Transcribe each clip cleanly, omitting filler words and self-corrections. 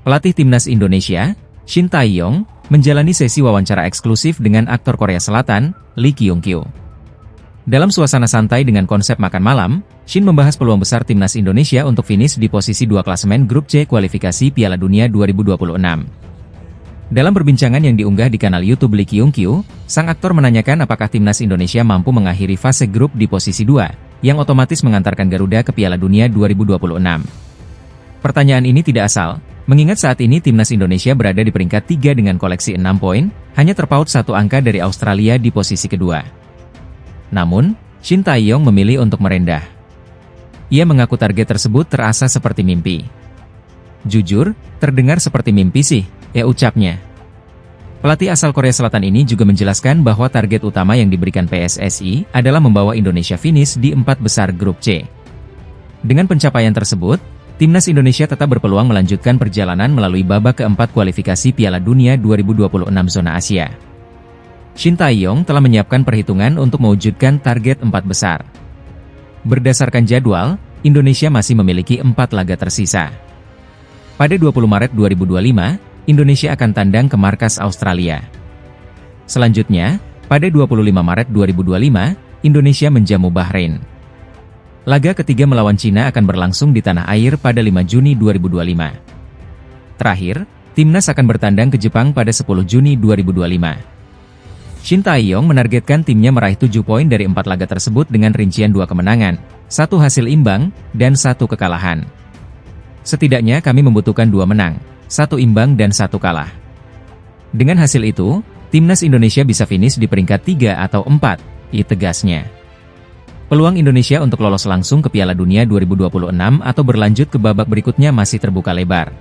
Pelatih Timnas Indonesia, Shin Tae-yong, menjalani sesi wawancara eksklusif dengan aktor Korea Selatan, Lee Kyung-kyu. Dalam suasana santai dengan konsep makan malam, Shin membahas peluang besar Timnas Indonesia untuk finish di posisi 2 klasemen grup C kualifikasi Piala Dunia 2026. Dalam perbincangan yang diunggah di kanal YouTube Lee Kyung-kyu, sang aktor menanyakan apakah Timnas Indonesia mampu mengakhiri fase grup di posisi 2, yang otomatis mengantarkan Garuda ke Piala Dunia 2026. Pertanyaan ini tidak asal, mengingat saat ini Timnas Indonesia berada di peringkat 3 dengan koleksi 6 poin, hanya terpaut 1 angka dari Australia di posisi kedua. Namun, Shin Tae-yong memilih untuk merendah. Ia mengaku target tersebut terasa seperti mimpi. Jujur, terdengar seperti mimpi sih, ya ucapnya. Pelatih asal Korea Selatan ini juga menjelaskan bahwa target utama yang diberikan PSSI adalah membawa Indonesia finish di 4 besar grup C. Dengan pencapaian tersebut, Timnas Indonesia tetap berpeluang melanjutkan perjalanan melalui babak keempat kualifikasi Piala Dunia 2026 zona Asia. Shin Tae-yong telah menyiapkan perhitungan untuk mewujudkan target 4 besar. Berdasarkan jadwal, Indonesia masih memiliki 4 laga tersisa. Pada 20 Maret 2025, Indonesia akan tandang ke markas Australia. Selanjutnya, pada 25 Maret 2025, Indonesia menjamu Bahrain. Laga ketiga melawan Cina akan berlangsung di tanah air pada 5 Juni 2025. Terakhir, Timnas akan bertandang ke Jepang pada 10 Juni 2025. Shin Tae-yong menargetkan timnya meraih 7 poin dari 4 laga tersebut dengan rincian 2 kemenangan, 1 hasil imbang, dan 1 kekalahan. Setidaknya kami membutuhkan 2 menang, 1 imbang dan 1 kalah. Dengan hasil itu, Timnas Indonesia bisa finish di peringkat 3 atau 4, tegasnya. Peluang Indonesia untuk lolos langsung ke Piala Dunia 2026 atau berlanjut ke babak berikutnya masih terbuka lebar.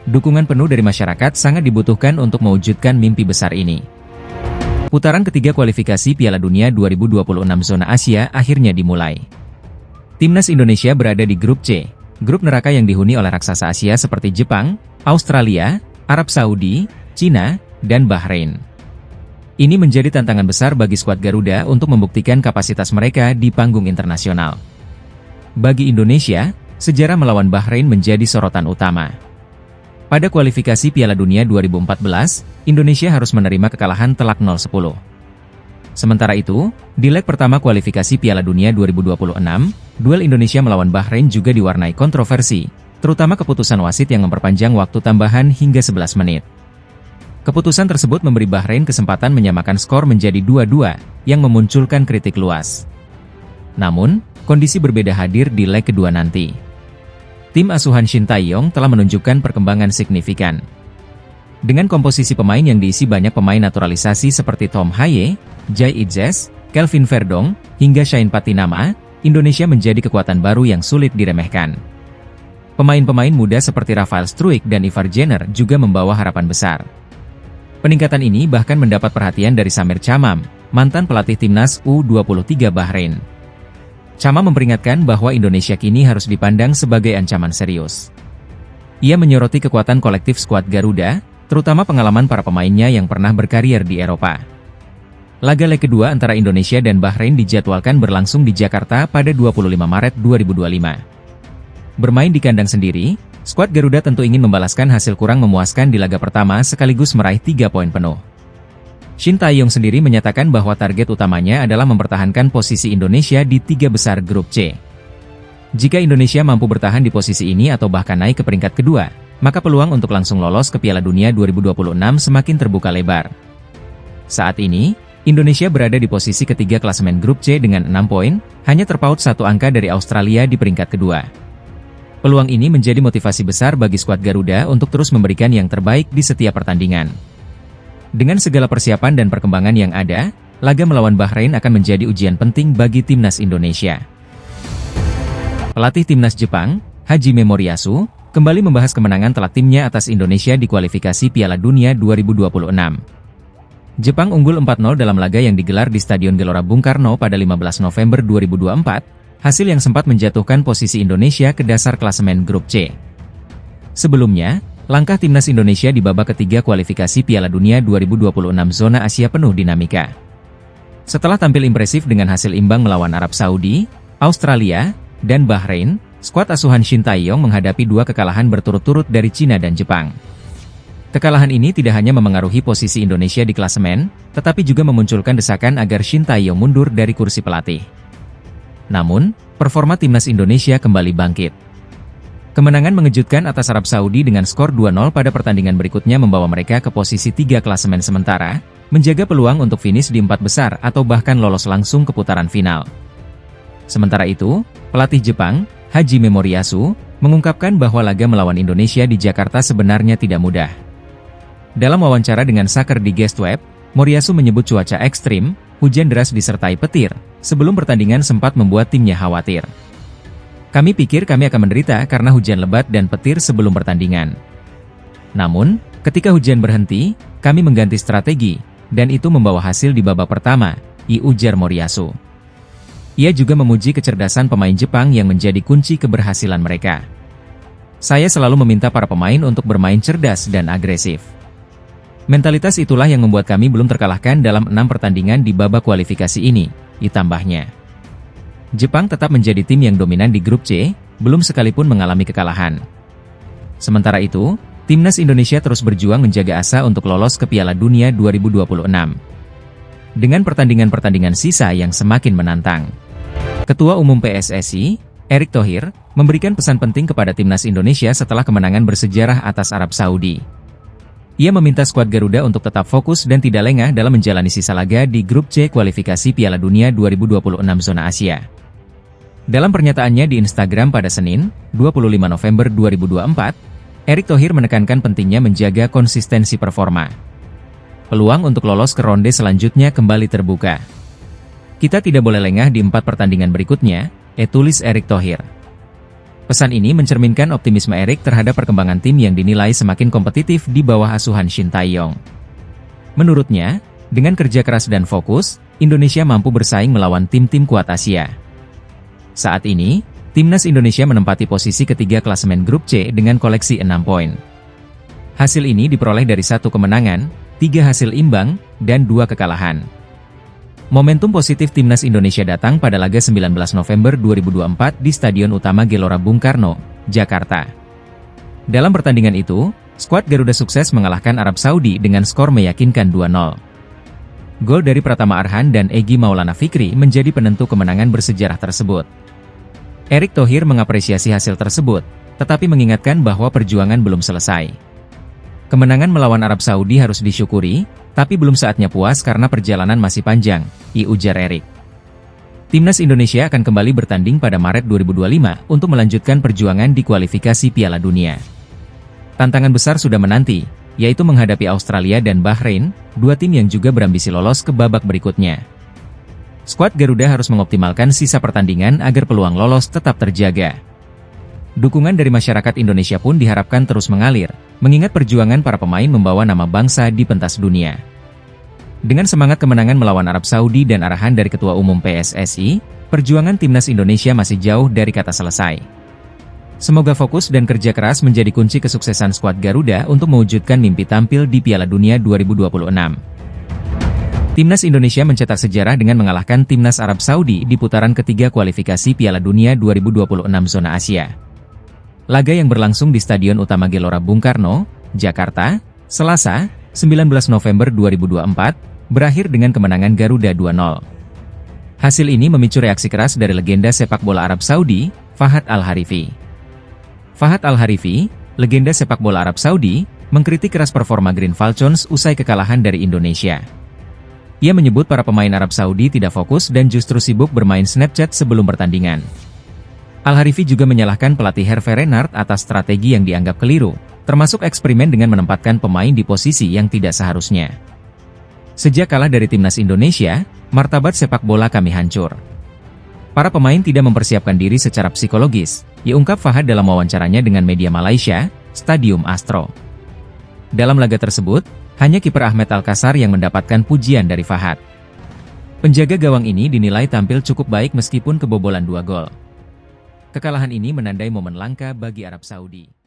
Dukungan penuh dari masyarakat sangat dibutuhkan untuk mewujudkan mimpi besar ini. Putaran ketiga kualifikasi Piala Dunia 2026 zona Asia akhirnya dimulai. Timnas Indonesia berada di grup C, grup neraka yang dihuni oleh raksasa Asia seperti Jepang, Australia, Arab Saudi, Cina, dan Bahrain. Ini menjadi tantangan besar bagi skuad Garuda untuk membuktikan kapasitas mereka di panggung internasional. Bagi Indonesia, sejarah melawan Bahrain menjadi sorotan utama. Pada kualifikasi Piala Dunia 2014, Indonesia harus menerima kekalahan telak 0-10. Sementara itu, di leg pertama kualifikasi Piala Dunia 2026, duel Indonesia melawan Bahrain juga diwarnai kontroversi, terutama keputusan wasit yang memperpanjang waktu tambahan hingga 11 menit. Keputusan tersebut memberi Bahrain kesempatan menyamakan skor menjadi 2-2, yang memunculkan kritik luas. Namun, kondisi berbeda hadir di leg kedua nanti. Tim asuhan Shin Tae-yong telah menunjukkan perkembangan signifikan. Dengan komposisi pemain yang diisi banyak pemain naturalisasi seperti Tom Haye, Jai Itzes, Kelvin Verdong, hingga Shain Patinama, Indonesia menjadi kekuatan baru yang sulit diremehkan. Pemain-pemain muda seperti Rafael Struijk dan Ivar Jenner juga membawa harapan besar. Peningkatan ini bahkan mendapat perhatian dari Samir Chamam, mantan pelatih Timnas U23 Bahrain. Chamam memperingatkan bahwa Indonesia kini harus dipandang sebagai ancaman serius. Ia menyoroti kekuatan kolektif skuad Garuda, terutama pengalaman para pemainnya yang pernah berkarier di Eropa. Laga leg kedua antara Indonesia dan Bahrain dijadwalkan berlangsung di Jakarta pada 25 Maret 2025. Bermain di kandang sendiri, skuad Garuda tentu ingin membalaskan hasil kurang memuaskan di laga pertama sekaligus meraih 3 poin penuh. Shin Tae-yong sendiri menyatakan bahwa target utamanya adalah mempertahankan posisi Indonesia di 3 besar grup C. Jika Indonesia mampu bertahan di posisi ini atau bahkan naik ke peringkat kedua, maka peluang untuk langsung lolos ke Piala Dunia 2026 semakin terbuka lebar. Saat ini, Indonesia berada di posisi ketiga klasemen grup C dengan 6 poin, hanya terpaut 1 angka dari Australia di peringkat kedua. Peluang ini menjadi motivasi besar bagi skuad Garuda untuk terus memberikan yang terbaik di setiap pertandingan. Dengan segala persiapan dan perkembangan yang ada, laga melawan Bahrain akan menjadi ujian penting bagi Timnas Indonesia. Pelatih Timnas Jepang, Hajime Moriyasu, kembali membahas kemenangan telak timnya atas Indonesia di kualifikasi Piala Dunia 2026. Jepang unggul 4-0 dalam laga yang digelar di Stadion Gelora Bung Karno pada 15 November 2024, hasil yang sempat menjatuhkan posisi Indonesia ke dasar klasemen grup C. Sebelumnya, Langkah timnas Indonesia di babak ketiga kualifikasi Piala Dunia 2026 zona Asia penuh dinamika. Setelah tampil impresif dengan hasil imbang melawan Arab Saudi, Australia, dan Bahrain, skuad asuhan Shin Tae-yong menghadapi dua kekalahan berturut-turut dari Cina dan Jepang. Kekalahan ini tidak hanya memengaruhi posisi Indonesia di klasemen, tetapi juga memunculkan desakan agar Shin Tae-yong mundur dari kursi pelatih. Namun, performa timnas Indonesia kembali bangkit. Kemenangan mengejutkan atas Arab Saudi dengan skor 2-0 pada pertandingan berikutnya membawa mereka ke posisi 3 klasemen sementara, menjaga peluang untuk finish di 4 besar atau bahkan lolos langsung ke putaran final. Sementara itu, pelatih Jepang, Hajime Moriyasu, mengungkapkan bahwa laga melawan Indonesia di Jakarta sebenarnya tidak mudah. Dalam wawancara dengan Soccer Digest Web, Moriyasu menyebut cuaca ekstrim, hujan deras disertai petir, sebelum pertandingan sempat membuat timnya khawatir. Kami pikir kami akan menderita karena hujan lebat dan petir sebelum pertandingan. Namun, ketika hujan berhenti, kami mengganti strategi, dan itu membawa hasil di babak pertama, ujar Moriyasu. Ia juga memuji kecerdasan pemain Jepang yang menjadi kunci keberhasilan mereka. Saya selalu meminta para pemain untuk bermain cerdas dan agresif. Mentalitas itulah yang membuat kami belum terkalahkan dalam 6 pertandingan di babak kualifikasi ini, ditambahnya. Jepang tetap menjadi tim yang dominan di grup C, belum sekalipun mengalami kekalahan. Sementara itu, timnas Indonesia terus berjuang menjaga asa untuk lolos ke Piala Dunia 2026. Dengan pertandingan-pertandingan sisa yang semakin menantang. Ketua Umum PSSI, Erick Thohir, memberikan pesan penting kepada timnas Indonesia setelah kemenangan bersejarah atas Arab Saudi. Ia meminta skuad Garuda untuk tetap fokus dan tidak lengah dalam menjalani sisa laga di grup C kualifikasi Piala Dunia 2026 zona Asia. Dalam pernyataannya di Instagram pada Senin, 25 November 2024, Erick Thohir menekankan pentingnya menjaga konsistensi performa. Peluang untuk lolos ke ronde selanjutnya kembali terbuka. Kita tidak boleh lengah di 4 pertandingan berikutnya, tulis Erick Thohir. Pesan ini mencerminkan optimisme Erick terhadap perkembangan tim yang dinilai semakin kompetitif di bawah asuhan Shin Tae-yong. Menurutnya, dengan kerja keras dan fokus, Indonesia mampu bersaing melawan tim-tim kuat Asia. Saat ini, timnas Indonesia menempati posisi ketiga klasemen grup C dengan koleksi 6 poin. Hasil ini diperoleh dari 1 kemenangan, 3 hasil imbang, dan 2 kekalahan. Momentum positif timnas Indonesia datang pada laga 19 November 2024 di Stadion Utama Gelora Bung Karno, Jakarta. Dalam pertandingan itu, skuad Garuda sukses mengalahkan Arab Saudi dengan skor meyakinkan 2-0. Gol dari Pratama Arhan dan Egy Maulana Fikri menjadi penentu kemenangan bersejarah tersebut. Erick Thohir mengapresiasi hasil tersebut, tetapi mengingatkan bahwa perjuangan belum selesai. Kemenangan melawan Arab Saudi harus disyukuri, tapi belum saatnya puas karena perjalanan masih panjang, ujar Erick. Timnas Indonesia akan kembali bertanding pada Maret 2025 untuk melanjutkan perjuangan di kualifikasi Piala Dunia. Tantangan besar sudah menanti, yaitu menghadapi Australia dan Bahrain, 2 tim yang juga berambisi lolos ke babak berikutnya. Skuad Garuda harus mengoptimalkan sisa pertandingan agar peluang lolos tetap terjaga. Dukungan dari masyarakat Indonesia pun diharapkan terus mengalir, mengingat perjuangan para pemain membawa nama bangsa di pentas dunia. Dengan semangat kemenangan melawan Arab Saudi dan arahan dari Ketua Umum PSSI, perjuangan timnas Indonesia masih jauh dari kata selesai. Semoga fokus dan kerja keras menjadi kunci kesuksesan skuad Garuda untuk mewujudkan mimpi tampil di Piala Dunia 2026. Timnas Indonesia mencetak sejarah dengan mengalahkan timnas Arab Saudi di putaran ketiga kualifikasi Piala Dunia 2026 zona Asia. Laga yang berlangsung di Stadion Utama Gelora Bung Karno, Jakarta, Selasa, 19 November 2024, berakhir dengan kemenangan Garuda 2-0. Hasil ini memicu reaksi keras dari legenda sepak bola Arab Saudi, Fahad Al-Harifi. Fahad Al-Harifi, legenda sepak bola Arab Saudi, mengkritik keras performa Green Falcons usai kekalahan dari Indonesia. Ia menyebut para pemain Arab Saudi tidak fokus dan justru sibuk bermain Snapchat sebelum pertandingan. Al-Harifi juga menyalahkan pelatih Hervé Renard atas strategi yang dianggap keliru, termasuk eksperimen dengan menempatkan pemain di posisi yang tidak seharusnya. Sejak kalah dari timnas Indonesia, martabat sepak bola kami hancur. Para pemain tidak mempersiapkan diri secara psikologis, ungkap Fahad dalam wawancaranya dengan media Malaysia, Stadium Astro. Dalam laga tersebut, hanya kiper Ahmed Alkasar yang mendapatkan pujian dari Fahad. Penjaga gawang ini dinilai tampil cukup baik meskipun kebobolan 2 gol. Kekalahan ini menandai momen langka bagi Arab Saudi.